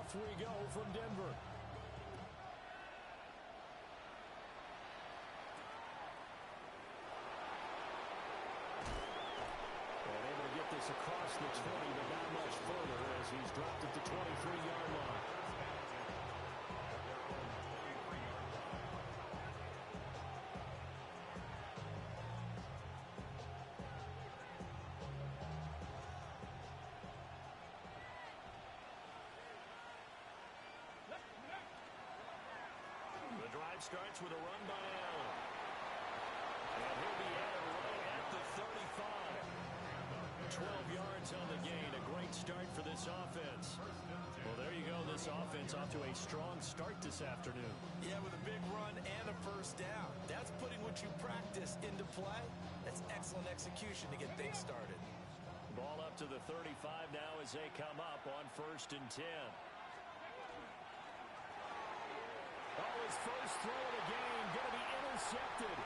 off we go from Denver. And able to get this across the 20, but not much further as he's dropped at the 23-yard line. The drive starts with a run by Allen. And he'll be at it right at the 35. 12 yards on the gain. A great start for this offense. Well, there you go. This offense off to a strong start this afternoon. Yeah, with a big run and a first down. That's putting what you practice into play. That's excellent execution to get things started. Ball up to the 35 now as they come up on 1st and 10. Oh, his first throw of the game going to be intercepted.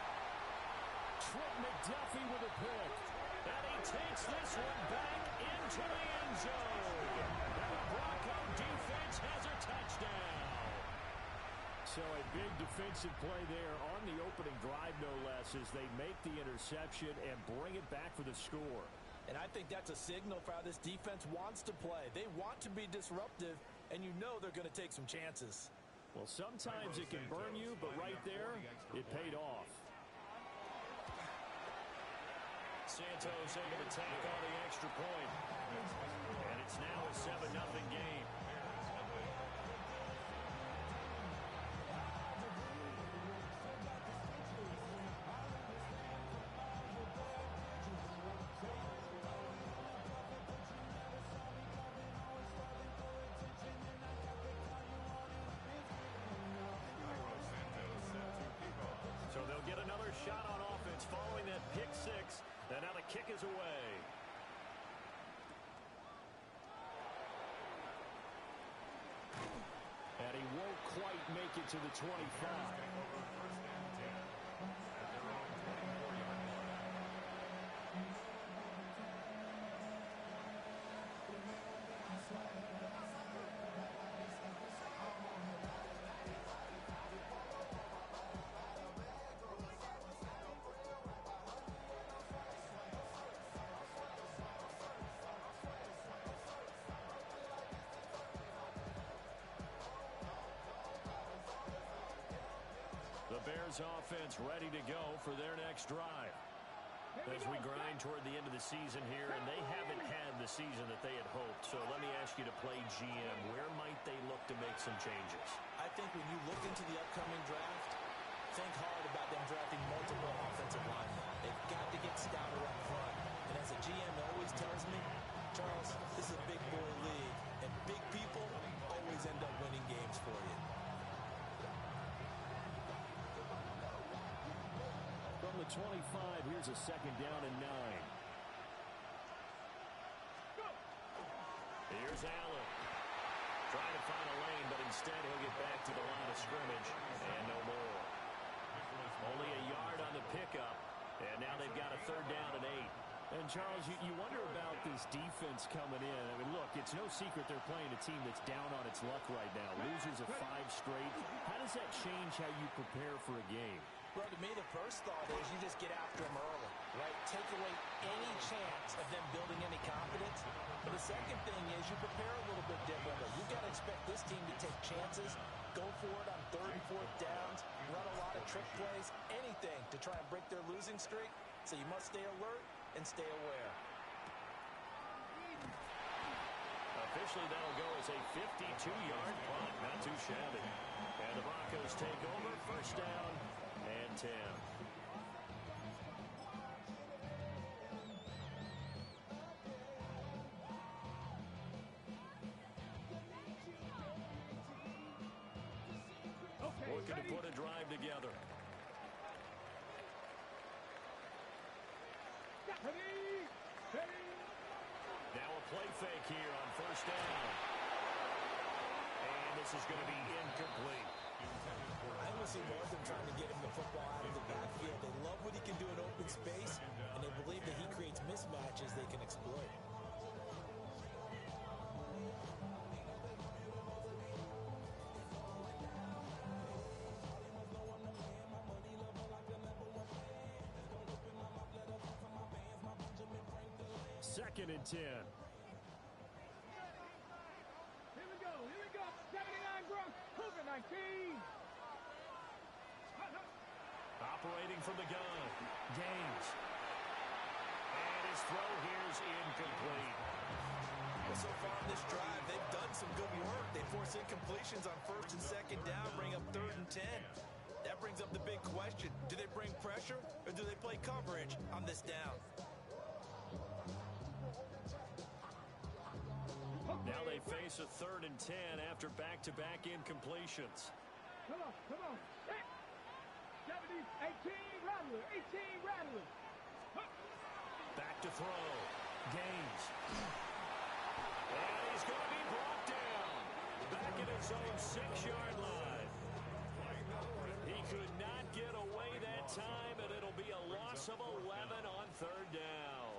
Trent McDuffie with a pick. And he takes this one back into the end zone. And the Bronco defense has a touchdown. So a big defensive play there on the opening drive, no less, as they make the interception and bring it back for the score. And I think that's a signal for how this defense wants to play. They want to be disruptive, and you know they're going to take some chances. Well, sometimes it can burn you, but right there, it paid off. Santos able to tack on the extra point. And it's now a 7-0 game. So they'll get another shot on offense following that pick six. And now the kick is away. And he won't quite make it to the 25. The Bears offense ready to go for their next drive. As we grind toward the end of the season here, and they haven't had the season that they had hoped. So let me ask you to play GM. Where might they look to make some changes? I think when you look into the upcoming draft, think hard about them drafting multiple offensive linemen. They've got to get stouter up front. And as a GM always tells me, Charles, this is a big boy league, and big people always end up winning games for you. From the 25, here's a 2nd down and 9. Here's Allen. Trying to find a lane, but instead he'll get back to the line of scrimmage. And no more. Only a yard on the pickup. And now they've got a 3rd down and 8. And, Charles, you wonder about this defense coming in. I mean, look, it's no secret they're playing a team that's down on its luck right now. Losers of 5 straight. How does that change how you prepare for a game? Well, to me, the first thought is you just get after them early, right? Take away any chance of them building any confidence. But the second thing is you prepare a little bit differently. You've got to expect this team to take chances, go for it on 3rd and 4th downs, run a lot of trick plays, anything to try and break their losing streak. So you must stay alert and stay aware. Officially, that'll go as a 52-yard punt. Not too shabby. And the Broncos take over. 1st down and 10. Looking to put a drive together. Now a play fake here on 1st down. And this is going to be incomplete. I almost see both of them trying to get him the football out of the backfield. They love what he can do in open space, and they believe that he creates mismatches they can exploit. 2nd and 10. Here we go. 79 Broncos. COVID-19. Operating from the gun. Gaines. And his throw here's incomplete. Well, so far in this drive, they've done some good work. They force incompletions on 1st and 2nd down, bring up 3rd and 10. That brings up the big question. Do they bring pressure or do they play coverage on this down? Now they face a 3rd and 10 after back-to-back incompletions. Come on. 70, 18, Rattler. Back to throw. Gaines. And he's going to be brought down. Back at his own 6-yard line. He could not get away that time, and it'll be a loss of 11 on 3rd down.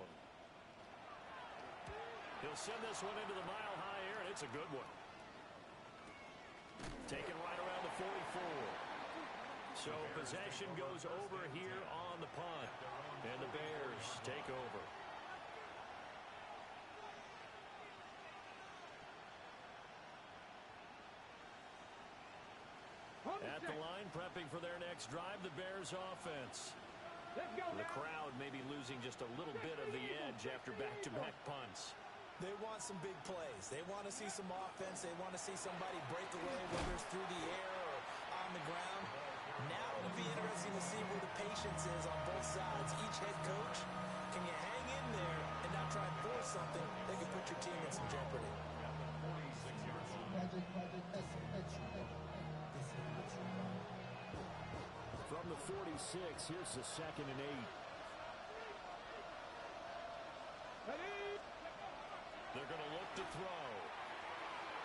He'll send this one into the mile-high air, and it's a good one. Taken right around the 44. So possession goes over here on the punt, and the Bears take over. At the line, prepping for their next drive, the Bears offense. The crowd may be losing just a little bit of the edge after back-to-back punts. They want some big plays. They want to see some offense. They want to see somebody break away, whether it's through the air or on the ground. Now it'll be interesting to see where the patience is on both sides. Each head coach, can you hang in there and not try and force something that can put your team in some jeopardy? From the 46, here's the 2nd and 8. They're going to look to throw.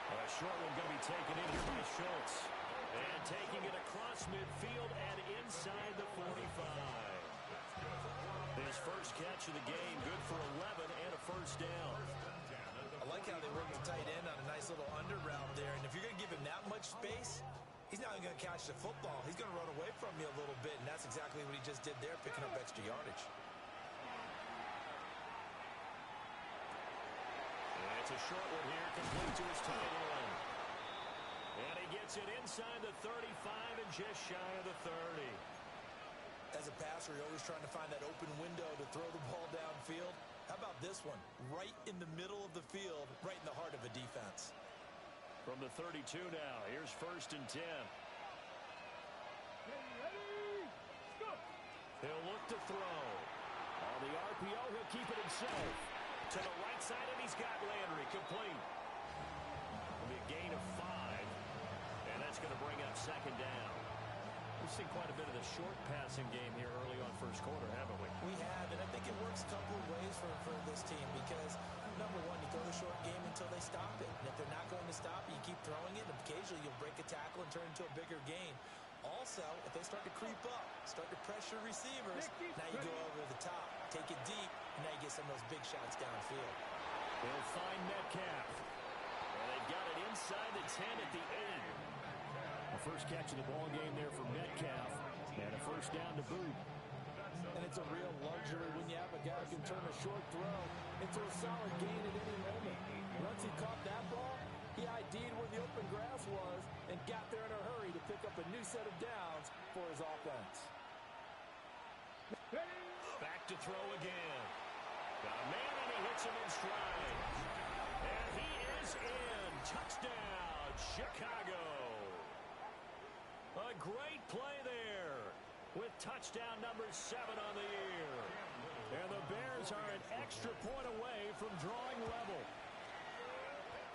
A short one going to be taken in here by Schultz. And taking it across midfield and inside the 45. His first catch of the game, good for 11 and a 1st down. I like how they work the tight end on a nice little under route there. And if you're going to give him that much space, he's not going to catch the football. He's going to run away from you a little bit, and that's exactly what he just did there, picking up extra yardage. It's a short one here, complete to his tight end. And he gets it inside the 35 and just shy of the 30. As a passer, you're always trying to find that open window to throw the ball downfield. How about this one? Right in the middle of the field, right in the heart of a defense. From the 32 now, here's 1st and 10. He'll look to throw. On the RPO, he'll keep it himself. To the right side, and he's got Landry complete. It'll be a gain of 5, and that's going to bring up 2nd down. We've seen quite a bit of the short passing game here early on 1st quarter, haven't we? We have, and I think it works a couple of ways for this team because, number one, you throw the short game until they stop it. And if they're not going to stop it, you keep throwing it, and occasionally you'll break a tackle and turn it into a bigger gain. Also, if they start to creep up, start to pressure receivers, now you go over the top, take it deep, and now you get some of those big shots downfield. They'll find Metcalf. And they've got it inside the 10 at the 8. The first catch of the ball game there for Metcalf, and a 1st down to boot. And it's a real luxury when you have a guy who can turn a short throw into a solid gain at any moment. Once he caught that ball, he ID'd where the open grass was and got there in a hurry to pick up a new set of downs for his offense. Back to throw again. Got a man, and he hits him in stride. And he is in. Touchdown, Chicago. A great play there with touchdown number 7 on the year. And the Bears are an extra point away from drawing level.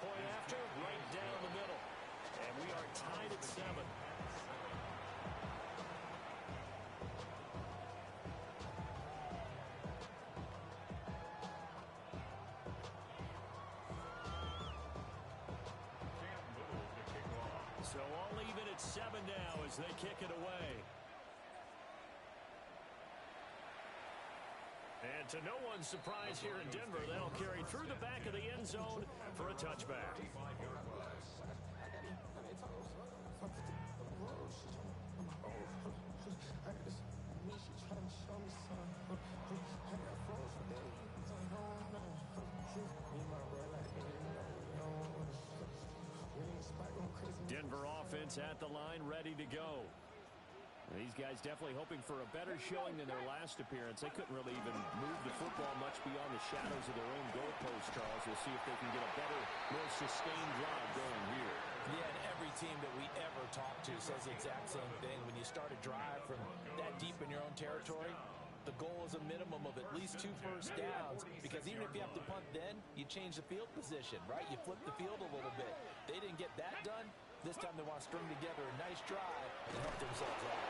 Point after, right down the middle. And we are tied at 7. So all even at 7 now as they kick it away. And to no one's surprise here in Denver, that'll carry through the back of the end zone for a touchback. defense at the line, ready to go. These guys definitely hoping for a better showing than their last appearance. They couldn't really even move the football much beyond the shadows of their own goalpost, Charles. We'll see if they can get a better, more sustained drive going here. Yeah, and every team that we ever talk to says the exact same thing. When you start a drive from that deep in your own territory, the goal is a minimum of at least 2 first downs, because even if you have to punt then, you change the field position, right? You flip the field a little bit. They didn't get that done. This time they want to string together a nice drive and help themselves out.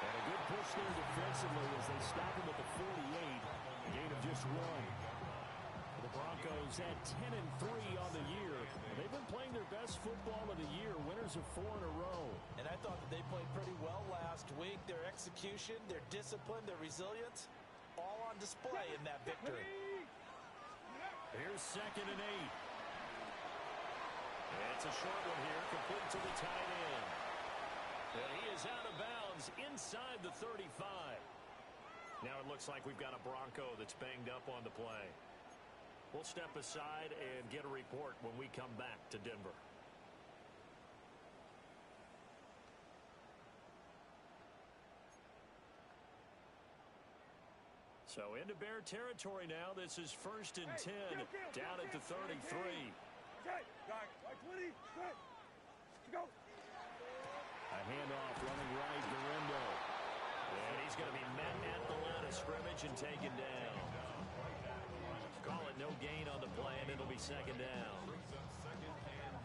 And a good push there defensively as they stop him at the 48. Gain of just 1. The Broncos at 10-3 on the year. They've been playing their best football of the year, winners of 4 in a row. And I thought that they played pretty well last week. Their execution, their discipline, their resilience, all on display in that victory. Here's 2nd and 8. It's a short one here, complete to the tight end. And he is out of bounds inside the 35. Now it looks like we've got a Bronco that's banged up on the play. We'll step aside and get a report when we come back to Denver. So into Bear territory now. This is 1st and 10 down at the 33. A handoff running right, Garindo. And he's going to be met at the line of scrimmage and taken down. Call it no gain on the play, and it'll be 2nd down.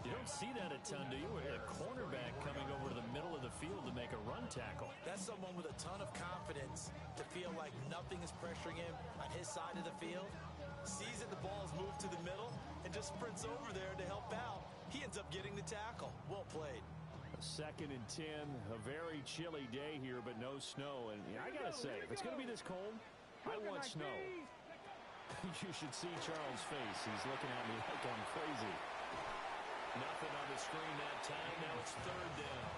You don't see that a ton, do you? A cornerback coming over to the middle of the field to make a run tackle. That's someone with a ton of confidence to feel like nothing is pressuring him on his side of the field. Sees that the ball is moved to the middle and just sprints over there to help out. He ends up getting the tackle. Well played. 2nd and 10, a very chilly day here, but no snow. And I got to say, if it's going to be this cold, I want snow. You should see Charles' face. He's looking at me like I'm crazy. Nothing on the screen that time. Now it's 3rd down.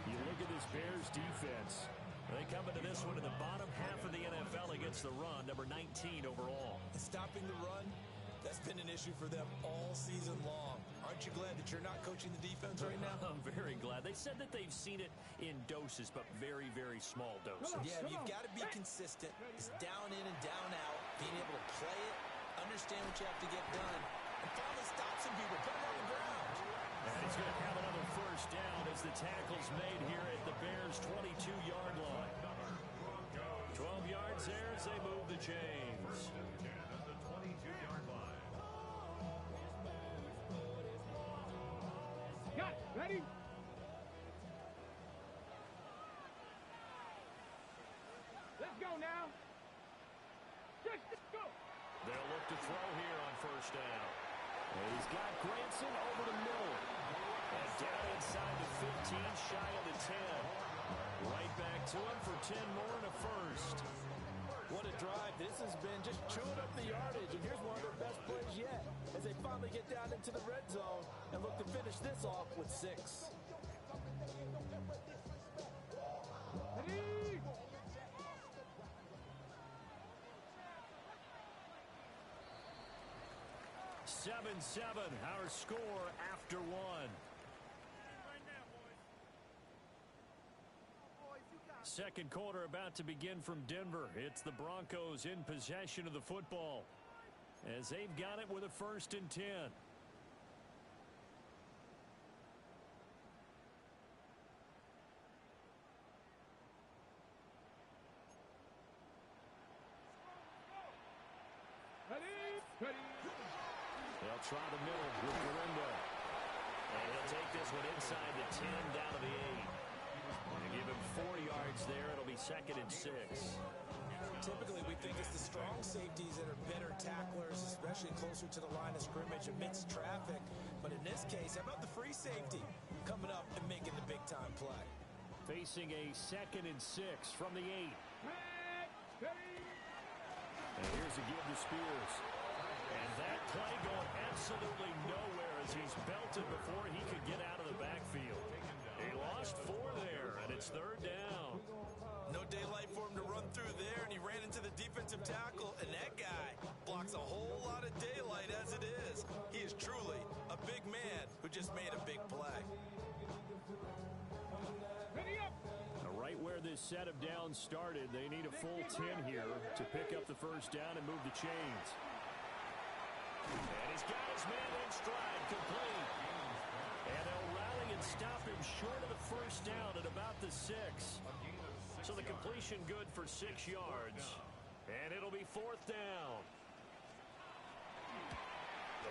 You look at this Bears defense. They come into this one in the bottom half of the NFL against the run, number 19 overall. Stopping the run, that's been an issue for them all season long. Aren't you glad that you're not coaching the defense right now? I'm very glad. They said that they've seen it in doses, but very, very small doses. Yeah, you've got to be consistent. It's down in and down out, being able to play it, understand what you have to get done, and finally stop some people, put them on the ground. And he's going to have another 1st down as the tackle's made here at the Bears' 22-yard line. 12 yards there as they move the chains. Got it. Ready? Let's go now. Just go. They'll look to throw here on 1st down. And he's got Granson over the middle. And down inside the 15, shy of the 10. Right back to him for 10 more and a 1st. What a drive. This has been just chewing up the yardage. And here's one of their best plays yet as they finally get down into the red zone and look to finish this off with 6. Ready? 7-7, our score after 1. 2nd quarter about to begin from Denver. It's the Broncos in possession of the football as they've got it with a 1st and 10. Ready? They'll try the middle with Garindo. And he'll take this one inside the 10 down to the 8. And give him 4 yards there. It'll be 2nd and 6. Typically, we think it's the strong safeties that are better tacklers, especially closer to the line of scrimmage amidst traffic. But in this case, how about the free safety coming up and making the big-time play? Facing a 2nd and 6 from the 8. And here's a give to Spears. And that play going absolutely nowhere as he's belted before he could get out of the backfield. He lost 4 there, and it's 3rd down. No daylight for him to run through there, and he ran into the defensive tackle, and that guy blocks a whole lot of daylight as it is. He is truly a big man who just made a big play. Ready up. Right where this set of downs started, they need a full 10 here to pick up the first down and move the chains. And he's got his man in stride, complete. And they'll rally and stop him short of the first down at about the 6. So the completion good for 6 yards. And it'll be 4th down.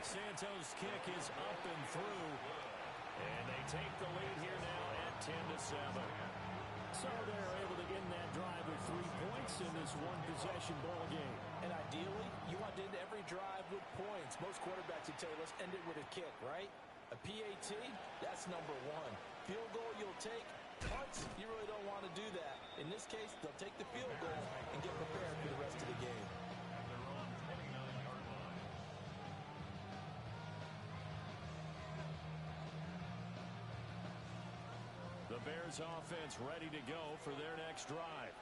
Santos' kick is up and through. And they take the lead here now at 10-7. So they're able to end that drive with 3 points in this one-possession ball game. And ideally, you want to end every drive with points. Most quarterbacks would tell you, let's end it with a kick, right? A PAT, that's number 1. Field goal you'll take. Punts, you really don't want to do that. In this case, they'll take the field goal and get prepared for the rest of the game. The Bears offense ready to go for their next drive.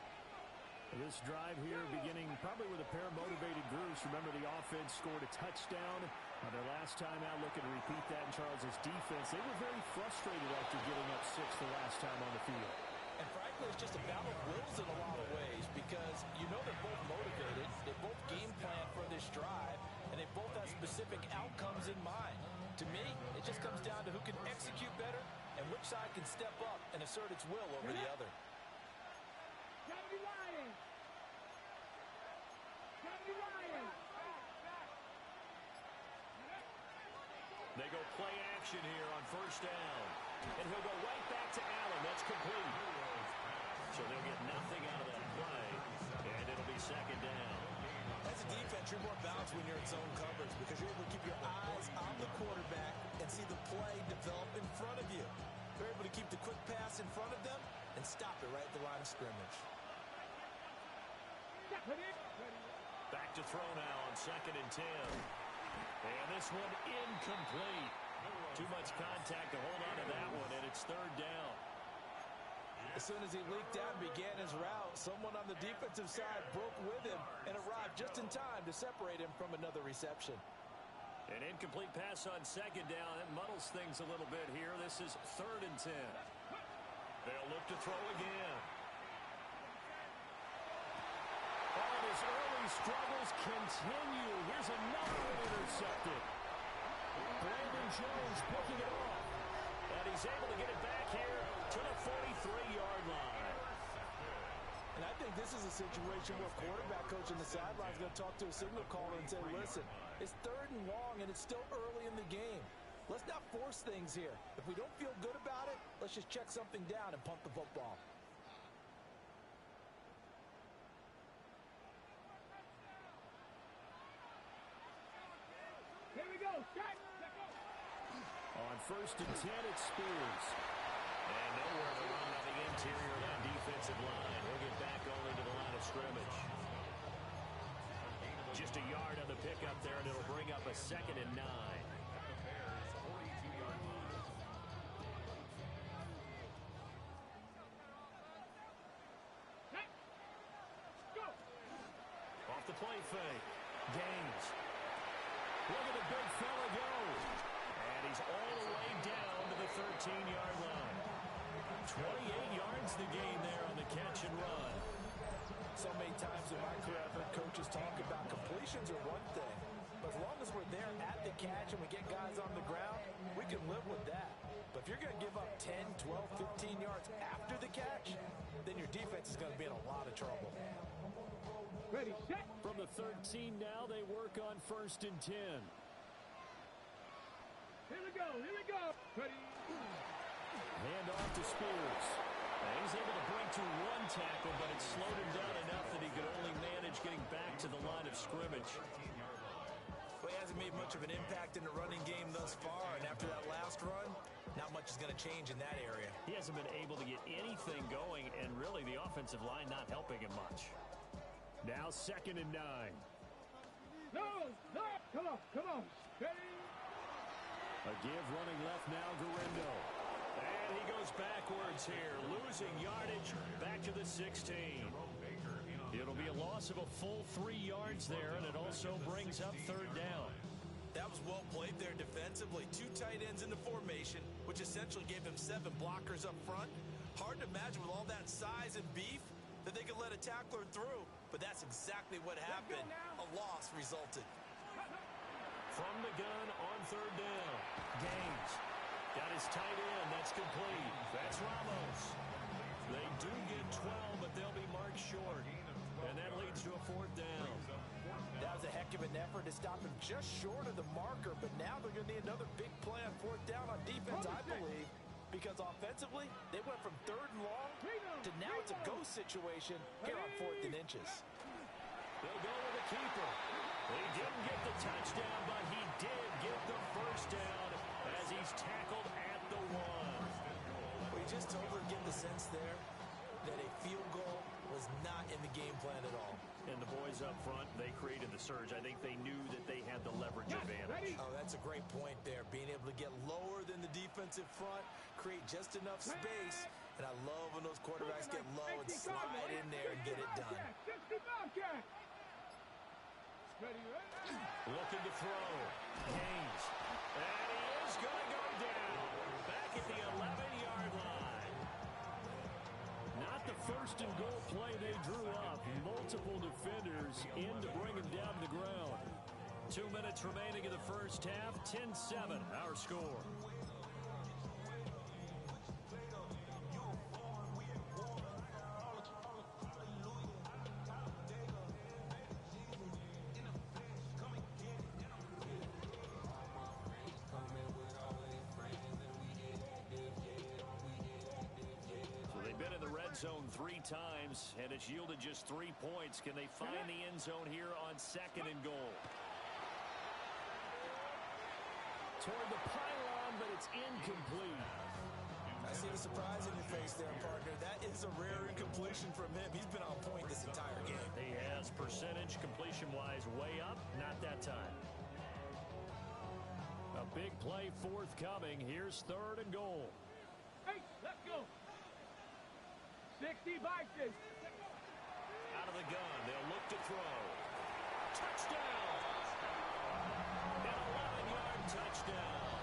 This drive here beginning probably with a pair of motivated groups. Remember, the offense scored a touchdown their last time out. Looking to repeat that in Charles's defense. They were very frustrated after giving up 6 the last time on the field. And frankly, it's just a battle of wills in a lot of ways because you know they're both motivated. They both game plan for this drive, and they both have specific outcomes in mind. To me, it just comes down to who can execute better and which side can step up and assert its will over the other. Johnny Ryan. Johnny Ryan. They go play action here on first down. And he'll go right back to Allen. That's complete. So they'll get nothing out of that play. And it'll be 2nd down. As a defense, you're more balanced when you're in zone coverage because you're able to keep your eyes on the quarterback and see the play develop in front of you. You're able to keep the quick pass in front of them and stop it right at the line of scrimmage. Back to throw now on 2nd and 10. And this one incomplete. Too much contact to hold on to that one, and it's 3rd down. As soon as he leaked out and began his route, someone on the defensive side broke with him and arrived just in time to separate him from another reception. An incomplete pass on 2nd down. That muddles things a little bit here. This is 3rd and 10. They'll look to throw again. Oh, his early struggles continue. Here's another one intercepted. Brandon Jones picking it off. And he's able to get it back here to the 43-yard line. And I think this is a situation where quarterback coach on the sideline is going to talk to a signal caller and say, listen, it's 3rd and long and it's still early in the game. Let's not force things here. If we don't feel good about it, let's just check something down and punt the football. Here we go. Shot. On 1st and 10, it's Spears. And nowhere to run on the interior of that defensive line. He'll get back only to the line of scrimmage. Just a yard on the pickup there, and it'll bring up a 2nd and 9. Off the play fake. Gaines. Look at the big fella go. And he's all the way down to the 13-yard line. 28 yards the gain there on the catch and run. So many times in my career, I've heard coaches talk about completions are one thing. But as long as we're there at the catch and we get guys on the ground, we can live with that. But if you're going to give up 10, 12, 15 yards after the catch, then your defense is going to be in a lot of trouble. Ready, set. From the 13 now, they work on 1st and 10. Here we go. Here we go. Ready. Hand off to Spears. And he's able to break to 1 tackle, but it slowed him down enough that he could only manage getting back to the line of scrimmage. Well, he hasn't made much of an impact in the running game thus far, and after that last run, not much is going to change in that area. He hasn't been able to get anything going, and really the offensive line not helping him much. Now 2nd and 9. No, no. Come on, come on. Ready. A give running left now, Garendo. And he goes backwards here, losing yardage back to the 16. It'll be a loss of a full 3 yards there, and it also brings up 3rd down. That That was well played there defensively. 2 tight ends in the formation, which essentially gave them 7 blockers up front. Hard to imagine with all that size and beef that they could let a tackler through. But that's exactly what happened. A loss resulted. From the gun on third down. Gaines got his tight end. That's complete. That's Ramos. They do get 12, but they'll be marked short. And that leads to a 4th down. That was a heck of an effort to stop him just short of the marker, but now they're going to need another big play on 4th down on defense, I believe, because offensively, they went from 3rd and long to now it's a go situation here on 4th and inches. They'll go with the keeper. He didn't get the touchdown, but he did get the 1st down as he's tackled at the 1. We just totally get the sense there that a field goal was not in the game plan at all. And the boys up front, they created the surge. I think they knew that they had the leverage advantage. Oh, that's a great point there. Being able to get lower than the defensive front, create just enough space. And I love when those quarterbacks get low and slide in there and get it done. Looking to throw. Gaines. And he is going to go down. Back at the 11-yard line. Not the 1st and goal play they drew up. Multiple defenders in to bring him down to the ground. 2 minutes remaining in the first half. 10-7, our score. Zone 3 times, and it's yielded just 3 points. Can they find the end zone here on 2nd and goal? Toward the pylon, but it's incomplete. I see the surprise in your face there, partner. That is a rare incompletion from him. He's been on point this entire game. He has percentage completion-wise way up. Not that time. A big play forthcoming. Here's 3rd and goal. Hey, let's go. 60 boxes. Out of the gun, they'll look to throw. Touchdown! An 11-yard touchdown.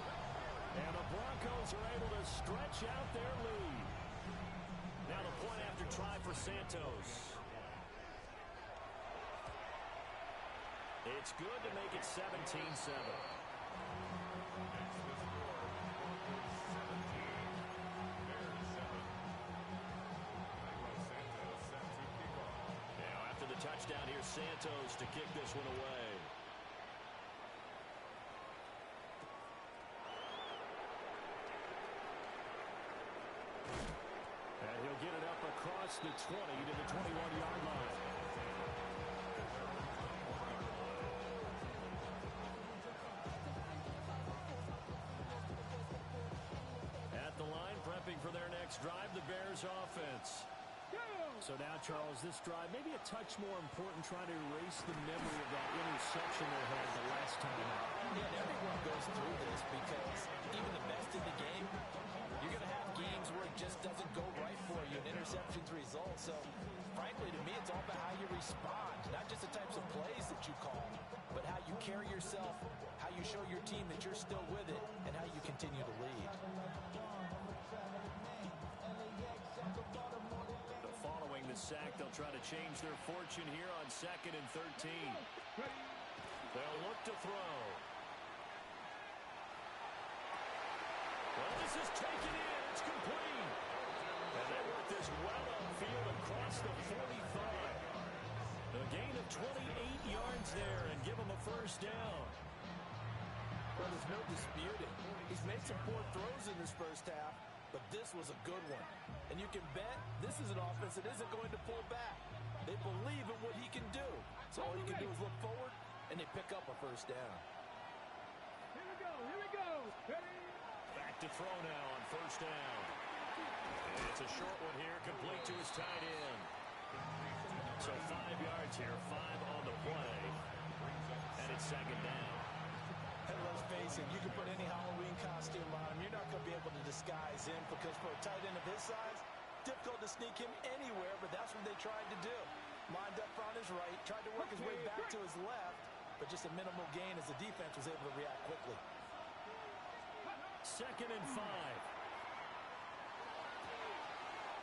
And the Broncos are able to stretch out their lead. Now the point after try for Santos. It's good to make it 17-7. Touchdown here, Santos, to kick this one away. And he'll get it up across the 20 to the 21-yard line. At the line, prepping for their next drive, the Bears offense. So now, Charles, this drive maybe a touch more important, trying to erase the memory of that interception they had the last time out. Yeah, everyone goes through this because even the best in the game, you're going to have games where it just doesn't go right for you, and interceptions result. So, frankly, to me, it's all about how you respond, not just the types of plays that you call, but how you carry yourself, how you show your team that you're still with it, and how you continue to lead. The sack, they'll try to change their fortune here on 2nd and 13. They'll look to throw. Well, this is taken in. It's complete. And they work this well upfield across the 45. A gain of 28 yards there and give them a 1st down. Well, there's no disputing. He's made some poor throws in this first half, but this was a good one. And you can bet this is an offense that isn't going to pull back. They believe in what he can do. So all you can do is look forward, and they pick up a 1st down. Here we go, here we go. Ready? Back to throw now on 1st down. And it's a short one here, complete to his tight end. So 5 yards here, 5 on the play. And it's 2nd down. And let's face it, you can put any Halloween costume on him. You're not going to be able to disguise him because for a tight end of his size, difficult to sneak him anywhere, but that's what they tried to do. Lined up on his right, tried to work his way back to his left, but just a minimal gain as the defense was able to react 2nd and 5.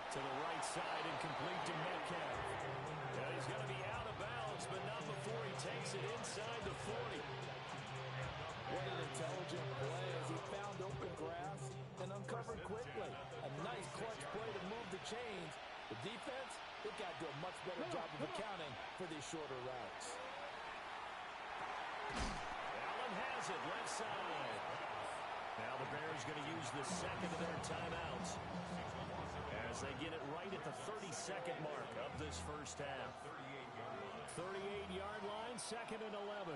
To the right side and complete to Metcalf. Yeah, he's going to be out of bounds, but not before he takes it inside the 40. What an intelligent play as he found open grass and uncovered quickly. A nice clutch play to move the chains. The defense, they've got to do a much better job of accounting for these shorter routes. Allen has it, left side. Now the Bears going to use the second of their timeouts as they get it right at the 32nd mark of this first half. 38-yard line, 2nd and 11.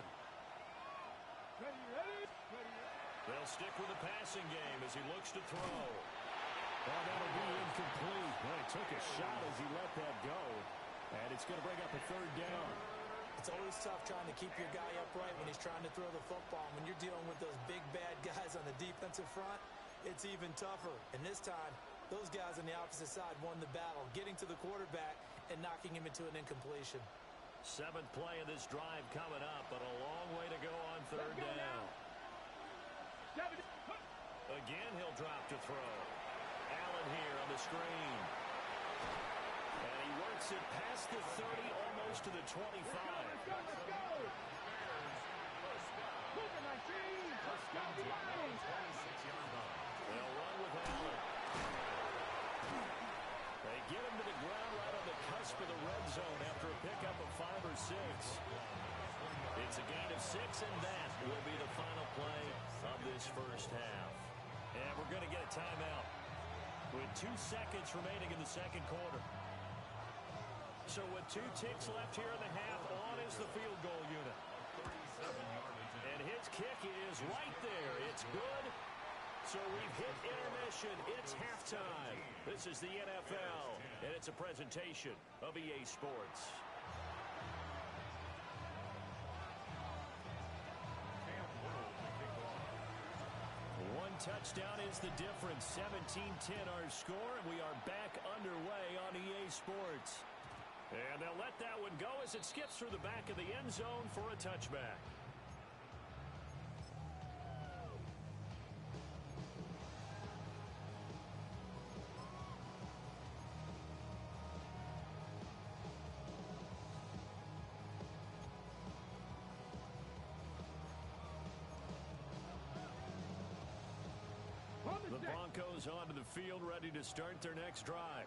They'll stick with the passing game as he looks to throw. Oh, that'll be incomplete. Well, he took a shot as he let that go. And it's going to bring up a 3rd down. It's always tough trying to keep your guy upright when he's trying to throw the football. When you're dealing with those big, bad guys on the defensive front, it's even tougher. And this time, those guys on the opposite side won the battle, getting to the quarterback and knocking him into an incompletion. 7th play of this drive coming up, but a long way to go on 3rd down. Again, he'll drop to throw. Allen here on the screen. And he works it past the 30, almost to the 25. Let's go. They'll run with Allen. They get him to the ground right on the cusp of the red zone after a pickup of 5 or 6. It's a gain of 6, and that will be the final play of this first half. And we're going to get a timeout with 2 seconds remaining in the second quarter. So with 2 ticks left here in the half, on is the field goal unit. And his kick is right there. It's good. So we've hit intermission. It's halftime. This is the NFL, and it's a presentation of EA Sports. One touchdown is the difference. 17-10 our score, and we are back underway on EA Sports. And they'll let that one go as it skips through the back of the end zone for a touchback. The Broncos onto the field, ready to start their next drive.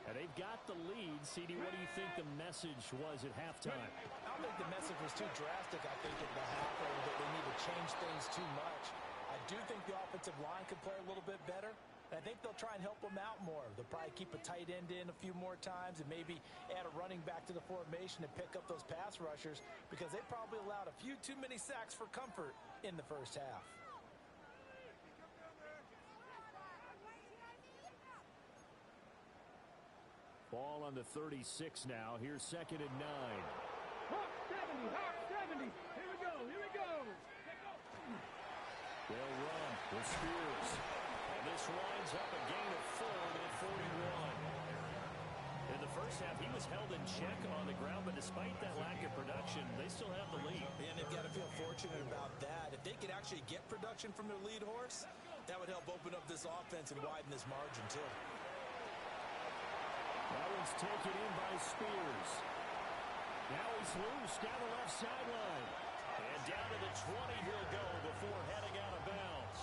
And they've got the lead. CD, what do you think the message was at halftime? I don't think the message was too drastic, I think, at the half, or that they need to change things too much. I do think the offensive line could play a little bit better. And I think they'll try and help them out more. They'll probably keep a tight end in a few more times and maybe add a running back to the formation to pick up those pass rushers, because they probably allowed a few too many sacks for comfort in the first half. Ball on the 36 now. Here's 2nd and 9. Hawk 70. Here we go. They'll run with Spears. And this winds up a gain of 4 at 41. In the first half, he was held in check on the ground, but despite that lack of production, they still have the lead. And they've got to feel fortunate about that. If they could actually get production from their lead horse, that would help open up this offense and widen this margin, too. That one's taken in by Spears. Now he's loose down the left sideline. And down to the 20 he'll go before heading out of bounds.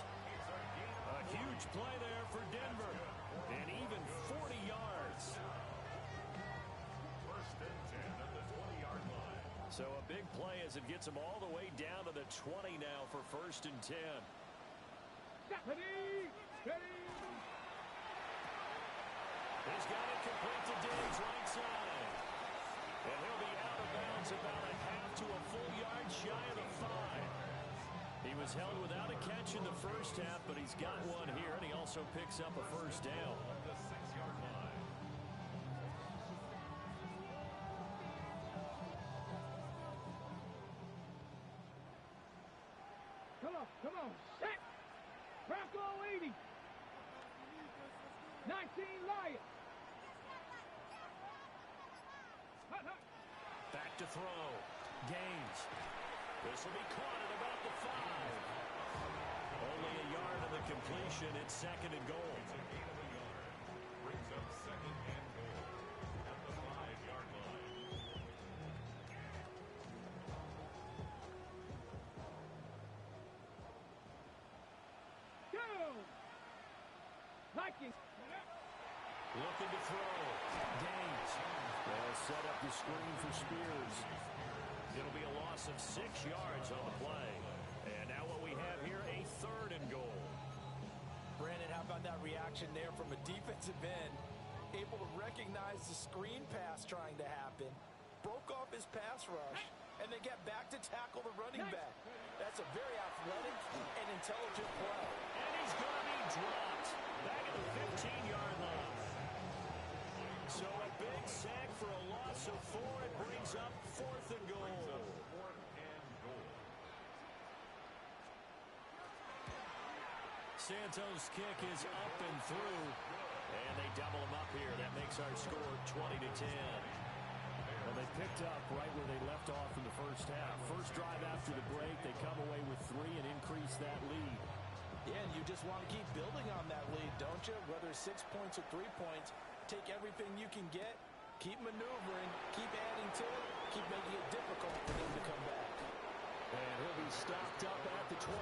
A huge play there for Denver. And even 40 yards. First and 10 at the 20-yard line. So a big play as it gets him all the way down to the 20 now for 1st and 10. Steady. He's got it complete to Diggs, right side. And he'll be out of bounds about a half to a full yard shy of the 5. He was held without a catch in the first half, but he's got one here, and he also picks up a 1st down. The 6-yard line. Come on. Set. Bronco 80. 19 Lions. Back to throw. Gaines. This will be caught at about the 5. Only a yard of the completion. It's second and goal. Brings up second and goal at the 5-yard line. Go! Vikings. Looking to throw. Gaines. They'll set up the screen for Spears. It'll be a loss of 6 yards on the play. And now what we have here, a third and goal. Brandon, how about that reaction there from a defensive end? Able to recognize the screen pass trying to happen. Broke off his pass rush. And then get back to tackle the running back. That's a very athletic and intelligent play. And he's going to be dropped. Back at the 15-yard line. So a big sack for a loss of 4. It brings up fourth and goal. Santos' kick is up and through. And they double him up here. That makes our score 20-10. Well, they picked up right where they left off in the first half. First drive after the break, they come away with 3 and increase that lead. Yeah, and you just want to keep building on that lead, don't you? Whether it's 6 points or 3 points, take everything you can get, keep maneuvering, keep adding to it, keep making it difficult for them to come back. And he'll be stopped up at the 25.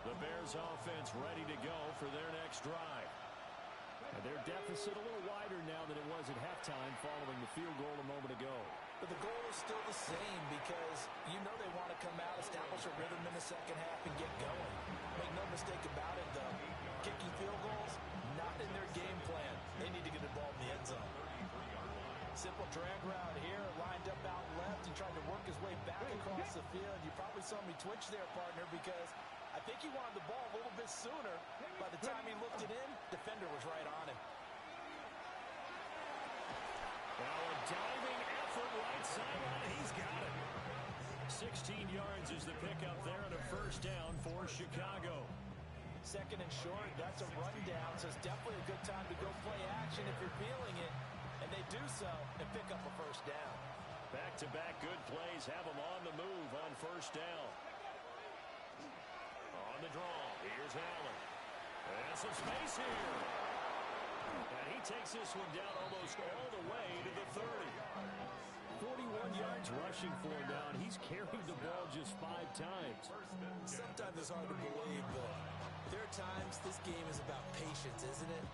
The Bears offense ready to go for their next drive. And their deficit a little wider now than it was at halftime following the field goal a moment ago. But the goal is still the same because you know they want to come out, establish a rhythm in the second half, and get going. Make no mistake about it, though. Kicking field goals, not in their game plan. They need to get the ball in the end zone. Simple drag route here, lined up out left and trying to work his way back across the field. You probably saw me twitch there, partner, because I think he wanted the ball a little bit sooner. By the time he looked it in, defender was right on him. Now a diving effort right sideline. He's got it. 16 yards is the pickup there and a first down for Chicago. Second and short, that's a rundown, so it's definitely a good time to go play action if you're feeling it. And they do so and pick up a first down. Back-to-back good plays have them on the move on first down. On the draw, here's Allen. And some space here. And he takes this one down almost all the way to the 30. 41 yards rushing for him now, and he's carried the ball just 5 times. Sometimes it's hard to believe, but there are times this game is about patience, isn't it?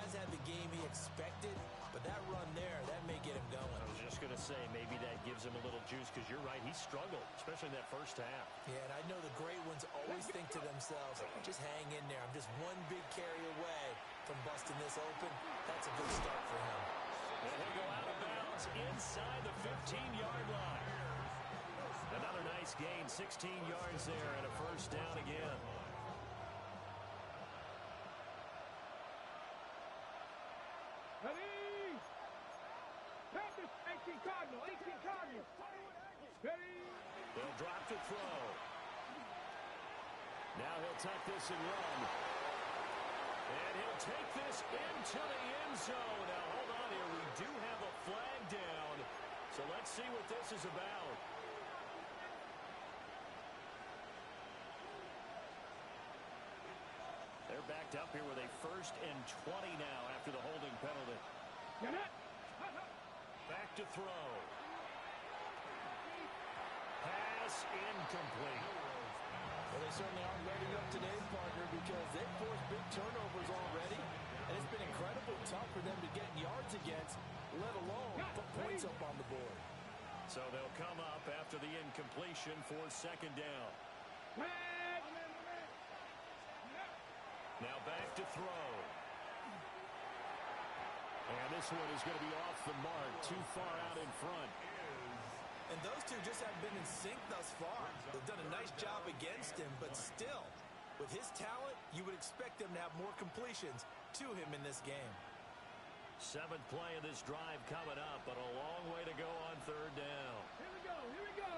Has had the game he expected, but that run there, that may get him going. I was just going to say, maybe that gives him a little juice, because you're right, he struggled, especially in that first half. Yeah, and I know the great ones always think to themselves, just hang in there. I'm just one big carry away from busting this open. That's a good start for him. And he'll go out of bounds inside the 15-yard line. Another nice gain, 16 yards there, and a first down again. Ready? Panthers, 18 Cardinal, 18 Cardinal. Ready? They'll drop to throw. Now he'll tuck this and run. And he'll take this into the end zone. Now, hold on here. We do have a flag down. So let's see what this is about. They're backed up here with a 1st and 20 now after the holding penalty. Get it? Back to throw. Pass incomplete. Well, they certainly aren't ready up today, partner, because they've forced big turnovers already, and it's been incredibly tough for them to get yards against, let alone put points up on the board. So they'll come up after the incompletion for second down. Now back to throw. And this one is going to be off the mark, too far out in front. And those two just haven't been in sync thus far. They've done a nice job against him, but still, with his talent, you would expect them to have more completions to him in this game. 7th play of this drive coming up, but a long way to go on third down. Here we go, here we go.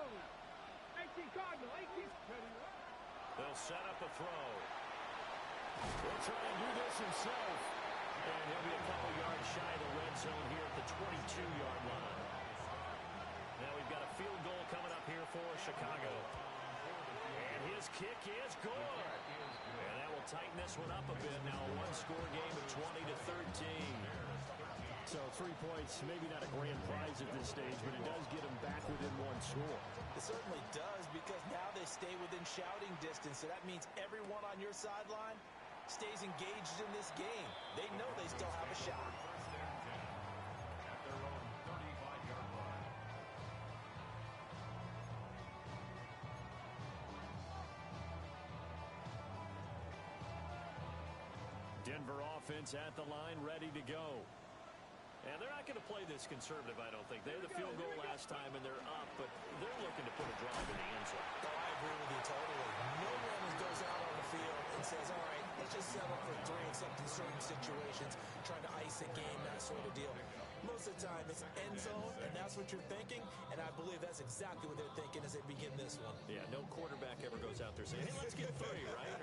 18 Cardinal, 18. They'll set up a throw. He'll try and do this himself. And he'll be a couple yards shy of the red zone here at the 22 Chicago. And his kick is good. And that will tighten this one up a bit. Now a one-score game at 20-13. So 3 points, maybe not a grand prize at this stage, but it does get them back within one score. It certainly does, because now they stay within shouting distance. So that means everyone on your sideline stays engaged in this game. They know they still have a shot. At their own 35-yard line. Denver offense at the line, ready to go. And they're not going to play this conservative, I don't think. They had the field goal last time, and they're up, but they're looking to put a drive in the end zone. Oh, I agree with you totally. No one goes out on the field and says, all right, let's just settle for 3 in some certain situations, trying to ice a game, that sort of deal. Most of the time, it's end zone, and that's what you're thinking, and I believe that's exactly what they're thinking as they begin this one. Yeah, no quarterback ever goes out there saying, hey, let's get 3, right?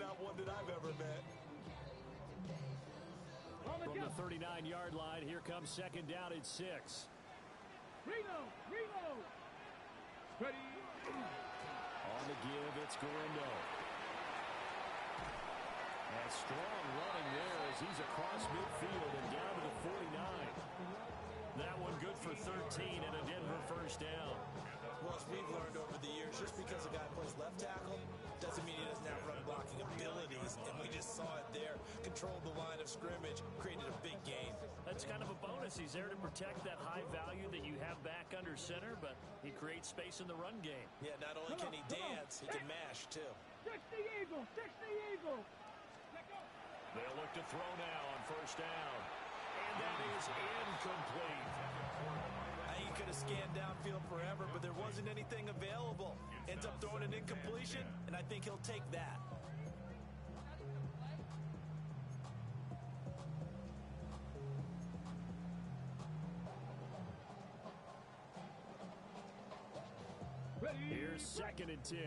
Not one that I've ever met. From the 39-yard line, here comes second down at 6. Reno. Ready. On the give, it's Galindo. And strong running there as he's across midfield and down to the 49. That one good for 13 and a Denver first down. Well, as we've learned over the years, just because a guy plays left tackle doesn't mean he doesn't have run blocking abilities, and we just saw it there. Controlled the line of scrimmage, created a big gain. That's kind of a bonus. He's there to protect that high value that you have back under center, but he creates space in the run game. Yeah, not only can he dance, he can mash, too. 60 Eagle. They'll look to throw now on first down. And that is incomplete. He could have scanned downfield forever, but there wasn't anything available. Ends up throwing an incompletion, and I think he'll take that. Here's second and 10.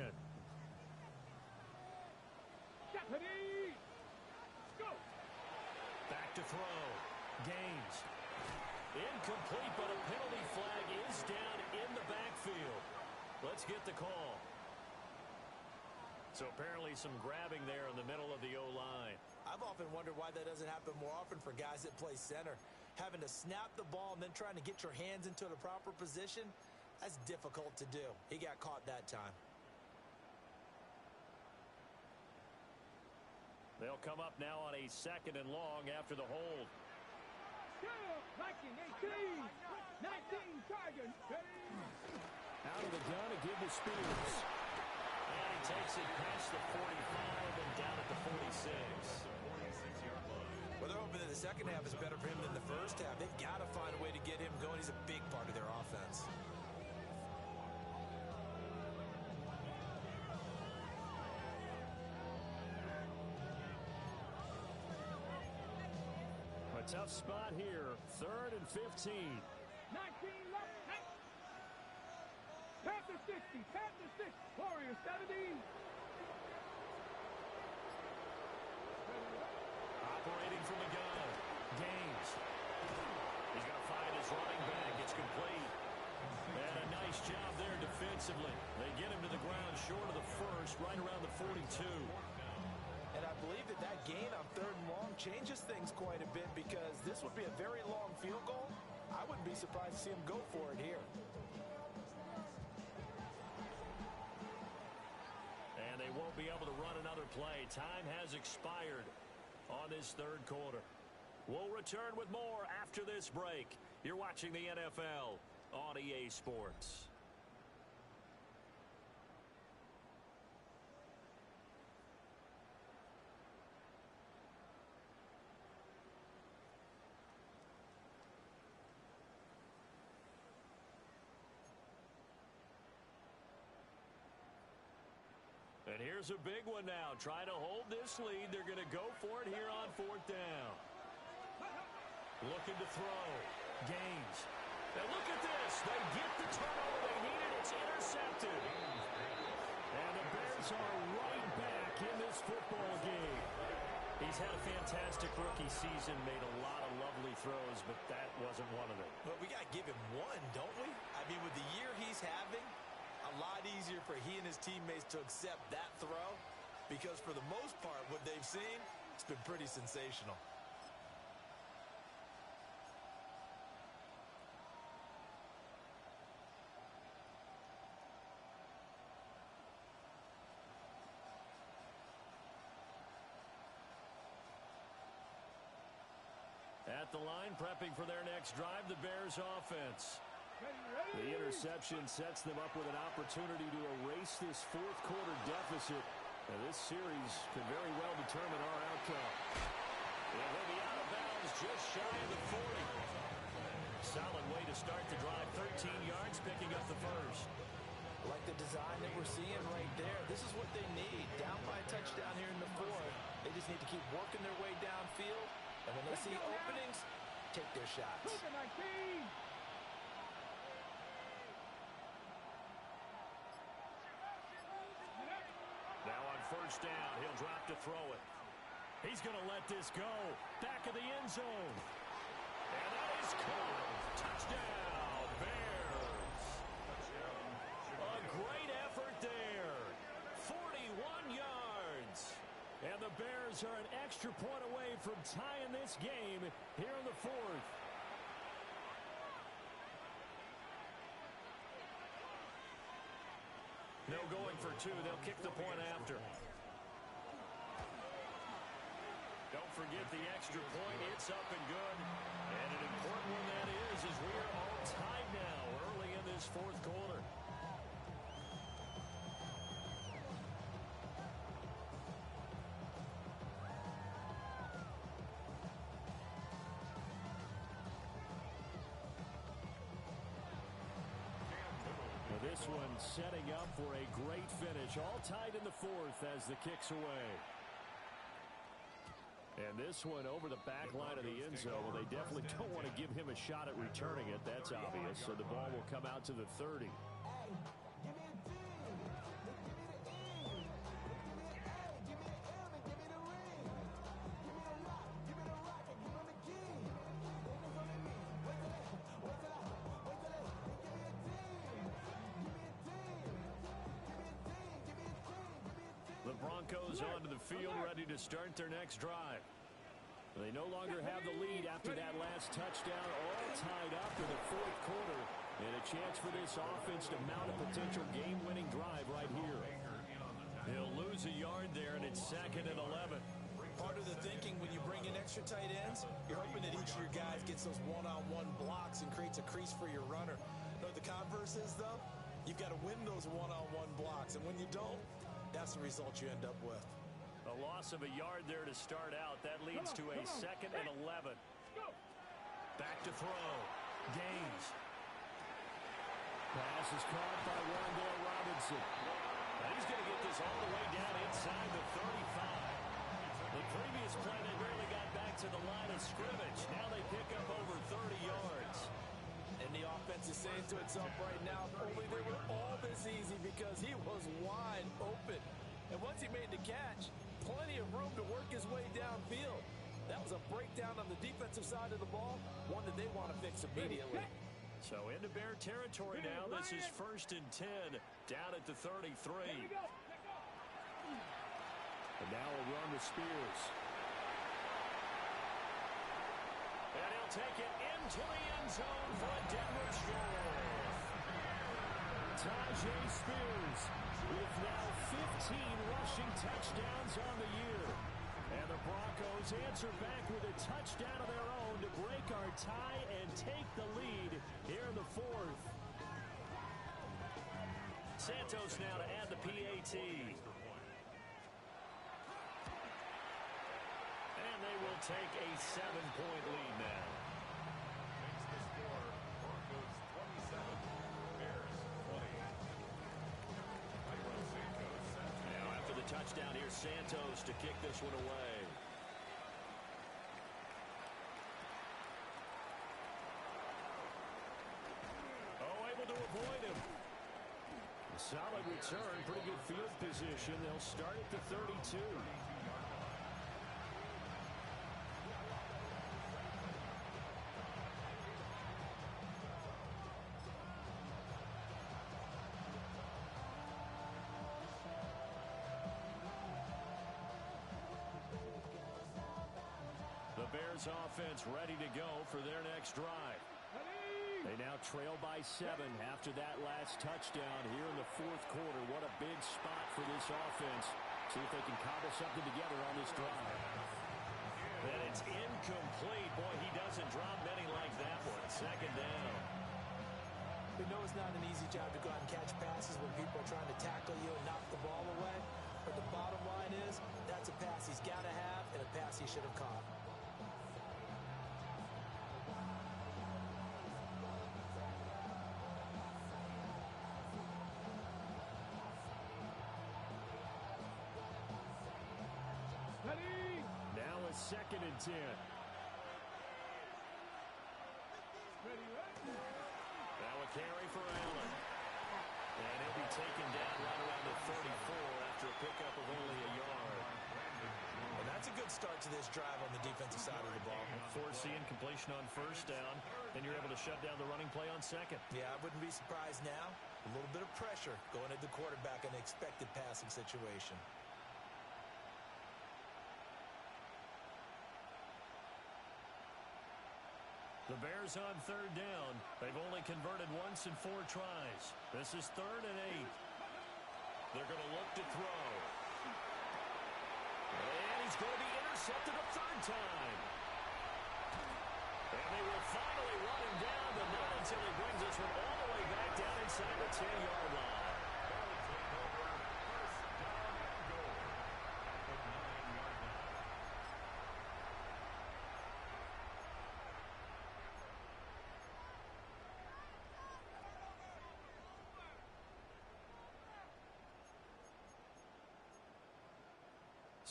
Deputy. Go. Back to throw. Gaines. Incomplete, but a penalty flag is down in the backfield. Let's get the call. So apparently some grabbing there in the middle of the O-line. I've often wondered why that doesn't happen more often for guys that play center. Having to snap the ball and then trying to get your hands into the proper position, that's difficult to do. He got caught that time. They'll come up now on a second and long after the hold. 19 Tigers. Out of the gun to give to Spears. And he takes it past the 45 and down at the 46. Well, they're hoping that the second half is better for him than the first half. They've got to find a way to get him going. He's a big part of their offense. A tough spot here. 3rd and 15. 19 left. Panther 60. Panther 6. Warriors 70. Operating from the gun. Gaines. He's going to find his running back. It's complete. And a nice job there defensively. They get him to the ground short of the first, right around the 42. And I believe that that gain on 3rd and long changes things quite a bit, because this would be a very long field goal. I wouldn't be surprised to see him go for it here. And they won't be able to run another play. Time has expired on this 3rd quarter. We'll return with more after this break. You're watching the NFL on EA Sports. And here's a big one now. Trying to hold this lead. They're going to go for it here on 4th down. Looking to throw. Gaines. And look at this. They get the turnover they needed. It's intercepted. And the Bears are right back in this football game. He's had a fantastic rookie season, made a lot of lovely throws, but that wasn't one of them. But we got to give him one, don't we? I mean, with the year he's having, a a lot easier for he and his teammates to accept that throw because for the most part, what they've seen, it's been pretty sensational. At the line, prepping for their next drive, the Bears offense. The interception sets them up with an opportunity to erase this fourth quarter deficit. And this series could very well determine our outcome. And he'll be out of bounds just shy of the 40. Solid way to start the drive, 13 yards, picking up the first. Like the design that we're seeing right there, this is what they need. Down by a touchdown here in the fourth. They just need to keep working their way downfield. And when they see openings, take their shots. Now on first down, he'll drop to throw it. He's going to let this go. Back of the end zone. And that is caught. Touchdown, Bears. A great effort there. 41 yards. And the Bears are an extra point away from tying this game here in the fourth. No going for two. They'll kick the point after. Don't forget the extra point. It's up and good. And an important one that is, as we are all tied now early in this fourth quarter. This one setting up for a great finish. All tied in the fourth as the kick's away. And this one over the back line of the end zone. Well, they definitely don't want to give him a shot at returning it. That's obvious. So the ball will come out to the 30. The Broncos onto the field, ready to start their next drive. They no longer have the lead after that last touchdown, all tied up in the fourth quarter. And a chance for this offense to mount a potential game-winning drive right here. He'll lose a yard there, and it's 2nd and 11. Part of the thinking when you bring in extra tight ends, you're hoping that each of your guys gets those one-on-one blocks and creates a crease for your runner. But the converse is, though, you've got to win those one-on-one blocks. And when you don't, that's the result you end up with. A loss of a yard there to start out. That leads to a 2nd and 11. Back to throw. Gaines. Pass is caught by Wandale Robinson. And he's going to get this all the way down inside the 35. The previous play, they barely got back to the line of scrimmage. Now they pick up over 30 yards. And the offense is saying to itself right now, only they were all this easy because he was wide open. And once he made the catch, plenty of room to work his way downfield. That was a breakdown on the defensive side of the ball, one that they want to fix immediately. So into Bear territory now. This is 1st and 10, down at the 33. And now a run to Spears. And he'll take it into the end zone for a Denver stroll. Tajay Spears with now 15 rushing touchdowns on the year. And the Broncos answer back with a touchdown of their own to break our tie and take the lead here in the fourth. Santos now to add the PAT. And they will take a 7-point lead now. Makes the score Broncos 27, Bears 20. Now after the touchdown, here's Santos to kick this one away. Oh, able to avoid him. A solid return, pretty good field position. They'll start at the 32. Bears offense ready to go for their next drive. They now trail by 7 after that last touchdown here in the fourth quarter. What a big spot for this offense. See if they can cobble something together on this drive. And it's incomplete. Boy, he doesn't drop many like that one. Second down. We know it's not an easy job to go out and catch passes when people are trying to tackle you and knock the ball away. But the bottom line is, that's a pass he's got to have and a pass he should have caught. Now a 2nd and 10. Now a carry for Allen. And he'll be taken down right around the 34 after a pickup of only a yard. And that's a good start to this drive on the defensive side of the ball. Forcing completion on first down, then you're able to shut down the running play on second. Yeah, I wouldn't be surprised now. A little bit of pressure going at the quarterback in an expected passing situation. The Bears on 3rd down. They've only converted once in 4 tries. This is 3rd and 8. They're going to look to throw. And he's going to be intercepted a 3rd time. And they will finally run him down, but not until he brings this one all the way back down inside the 10-yard line.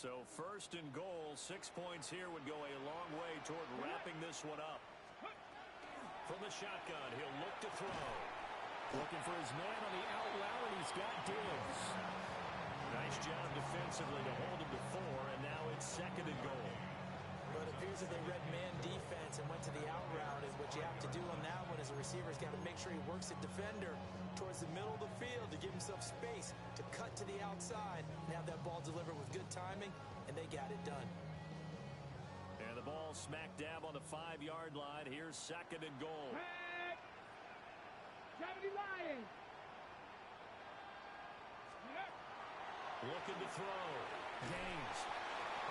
So 1st and goal, 6 points here would go a long way toward wrapping this one up. From the shotgun, he'll look to throw. Looking for his man on the out route, and he's got Diggs. Nice job defensively to hold him to 4, and now it's 2nd and goal. But it appears that they read man defense and went to the out route. And what you have to do on that one is a receiver's got to make sure he works the defender towards the middle of the field to give himself space to cut to the outside and have that ball delivered with good timing, and they got it done. And the ball smack dab on the 5-yard line. Here's 2nd and goal. 70 Lions. Looking to throw. Gaines.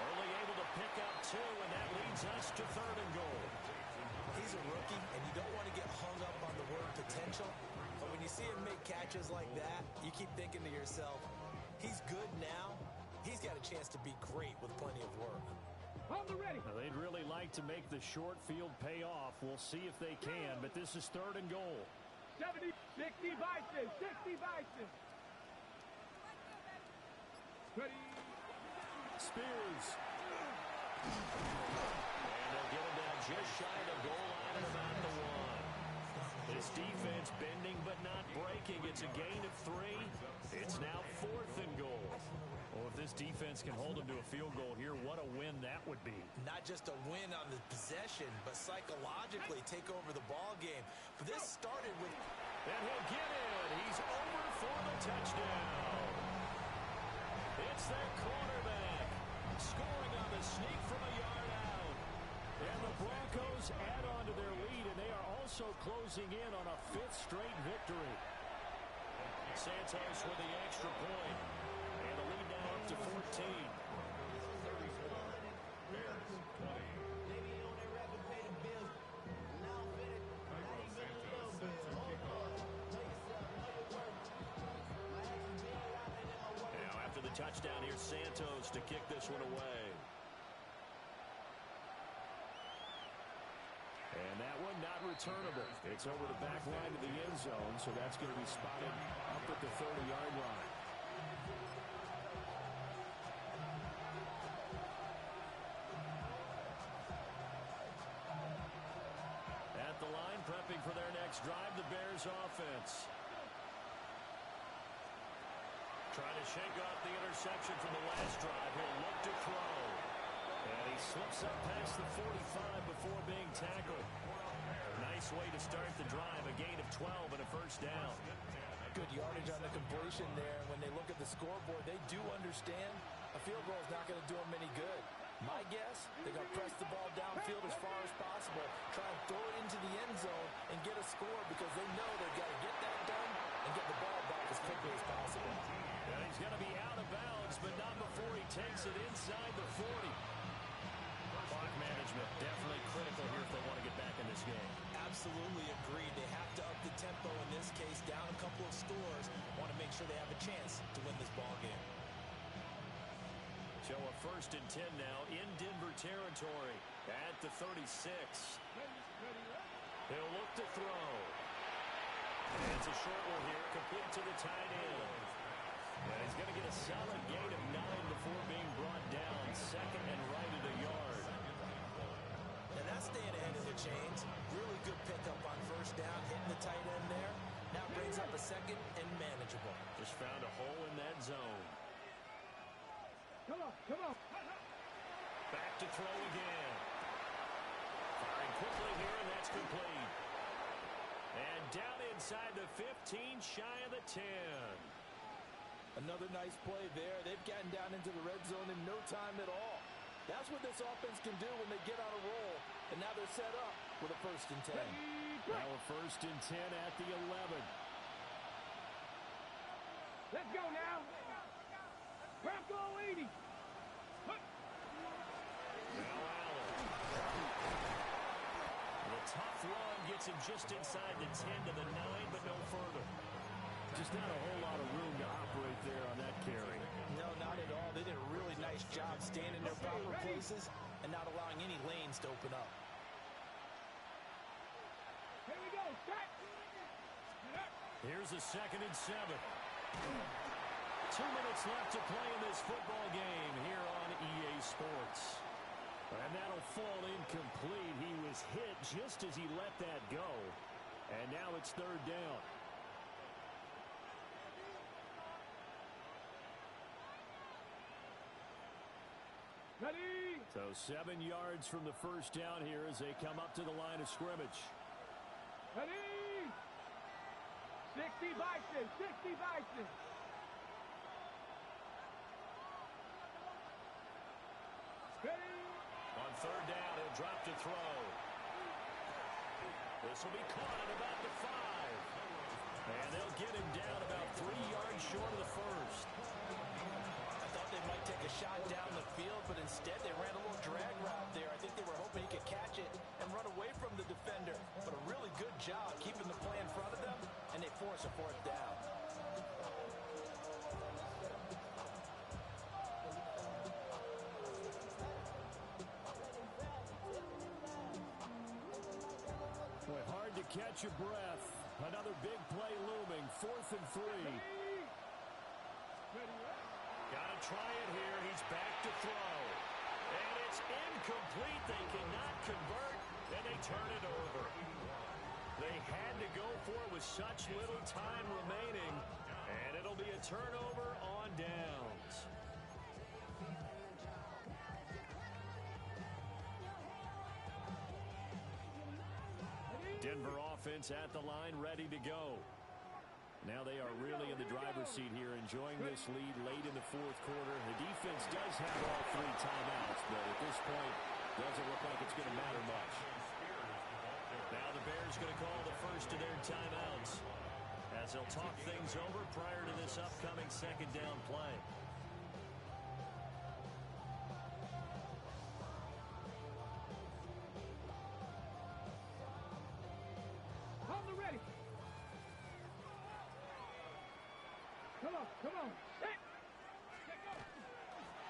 Only able to pick up 2, and that leads us to 3rd and goal. He's a rookie, and you don't want to get hung up on the word potential. But when you see him make catches like that, you keep thinking to yourself, he's good now. He's got a chance to be great with plenty of work. On the ready. Now, they'd really like to make the short field pay off. We'll see if they can, but this is 3rd and goal. 70, 60 Bison, 60 Bison. Ready. Spears. And they'll get him down just shy of the goal line and about the 1. This defense bending but not breaking. It's a gain of 3. It's now 4th and goal. Well, if this defense can hold them to a field goal here, what a win that would be. Not just a win on the possession, but psychologically take over the ball game. But this started with... And he'll get in. He's over for the touchdown. It's their quarterback scoring on the sneak from a yard out. And the Broncos add on to their lead, and they are also closing in on a 5th straight victory. Santos with the extra point. And the lead now up to 14. Now after the touchdown, here's Santos to kick this one away. And that one not returnable. It's over the back line of the end zone, so that's going to be spotted up at the 30-yard line. At the line, prepping for their next drive, the Bears offense. Trying to shake off the interception from the last drive. He'll look to throw. And he slips up past the 45 before being tackled. Nice way to start the drive. A gain of 12 and a 1st down. Good yardage on the completion there. When they look at the scoreboard, they do understand a field goal is not going to do them any good. My guess, they're going to press the ball downfield as far as possible, try and throw it into the end zone and get a score because they know they've got to get that done and get the ball back as quickly as possible. And he's going to be out of bounds, but not before he takes it inside the 40. Clock management definitely critical here if they want to get back in this game. Absolutely agreed. They have to up the tempo in this case, down a couple of scores. Want to make sure they have a chance to win this ball game. So a 1st and 10 now in Denver territory at the 36. He'll look to throw. And it's a short one here, complete to the tight end. And he's going to get a solid gain of 9 before being brought down. 2nd and right at a yard. And that's staying ahead of the chains. Really good pickup on 1st down, hitting the tight end there. Now brings up a 2nd and manageable. Just found a hole in that zone. Come on, come on. Back to throw again. Firing quickly here, and that's complete. And down inside the 15, shy of the 10. Another nice play there. They've gotten down into the red zone in no time at all. That's what this offense can do when they get on a roll. And now they're set up with a 1st and 10. Now a 1st and 10 at the 11. Let's go now. Bronco 80. Now Allen. The tough run gets him just inside the 10 to the 9, but no further. Just not a whole lot of room to operate there on that carry. No, not at all. They did a really nice job staying in their proper places and not allowing any lanes to open up. Here we go. Set. Here's a 2nd and 7. 2 minutes left to play in this football game here on EA Sports. And that'll fall incomplete. He was hit just as he let that go. And now it's 3rd down. Ready. So 7 yards from the 1st down here as they come up to the line of scrimmage. Ready. 60 Bison. 60 Bison. Ready. On 3rd down, he'll drop to throw. This will be caught at about the 5. And they'll get him down about 3 yards short of the 1st. I thought they might take a shot down the field, but instead they ran a little drag route there. I think they were hoping he could catch it and run away from the defender. But a really good job keeping the play in front of them, and they force a 4th down. Boy, hard to catch your breath. Another big play looming. 4th and 3. Got to try it here. He's back to throw. And it's incomplete. They cannot convert, and they turn it over. They had to go for it with such little time remaining, and it'll be a turnover on downs. Denver offense at the line, ready to go. Now they are really in the driver's seat here, enjoying this lead late in the 4th quarter. The defense does have all 3 timeouts, but at this point, doesn't look like it's going to matter much. Now the Bears going to call the first of their timeouts as they'll talk things over prior to this upcoming 2nd down play. Come on. Set.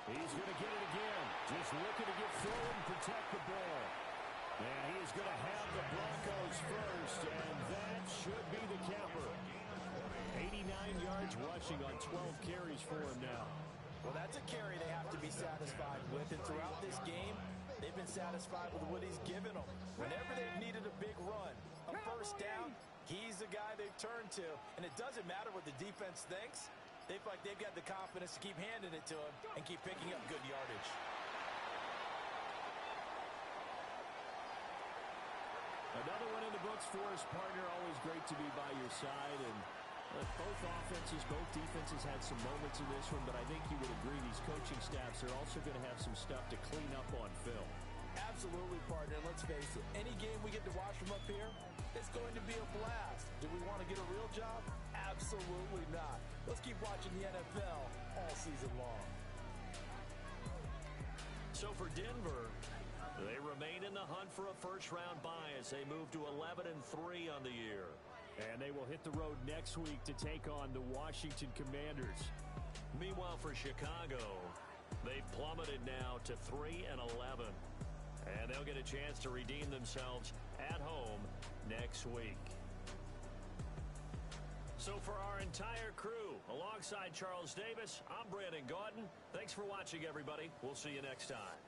He's going to get it again. Just looking to get forward and protect the ball. And he is going to have the Broncos first, and that should be the capper. 89 yards rushing on 12 carries for him now. Well, that's a carry they have to be satisfied with. And throughout this game, they've been satisfied with what he's given them. Whenever they've needed a big run, a 1st down, he's the guy they've turned to. And it doesn't matter what the defense thinks. They feel like they've got the confidence to keep handing it to him and keep picking up good yardage. Another one in the books for his partner. Always great to be by your side. And Both offenses, both defenses had some moments in this one, but I think you would agree these coaching staffs are also going to have some stuff to clean up on film. Absolutely, partner. Let's face it, any game we get to watch from up here, it's going to be a blast. Do we want to get a real job? Absolutely not. Let's keep watching the NFL all season long. So for Denver, they remain in the hunt for a first-round bye as they move to 11-3 on the year. And they will hit the road next week to take on the Washington Commanders. Meanwhile, for Chicago, they've plummeted now to 3-11. And they'll get a chance to redeem themselves at home next week. So for our entire crew, alongside Charles Davis, I'm Brandon Gaudin. Thanks for watching, everybody. We'll see you next time.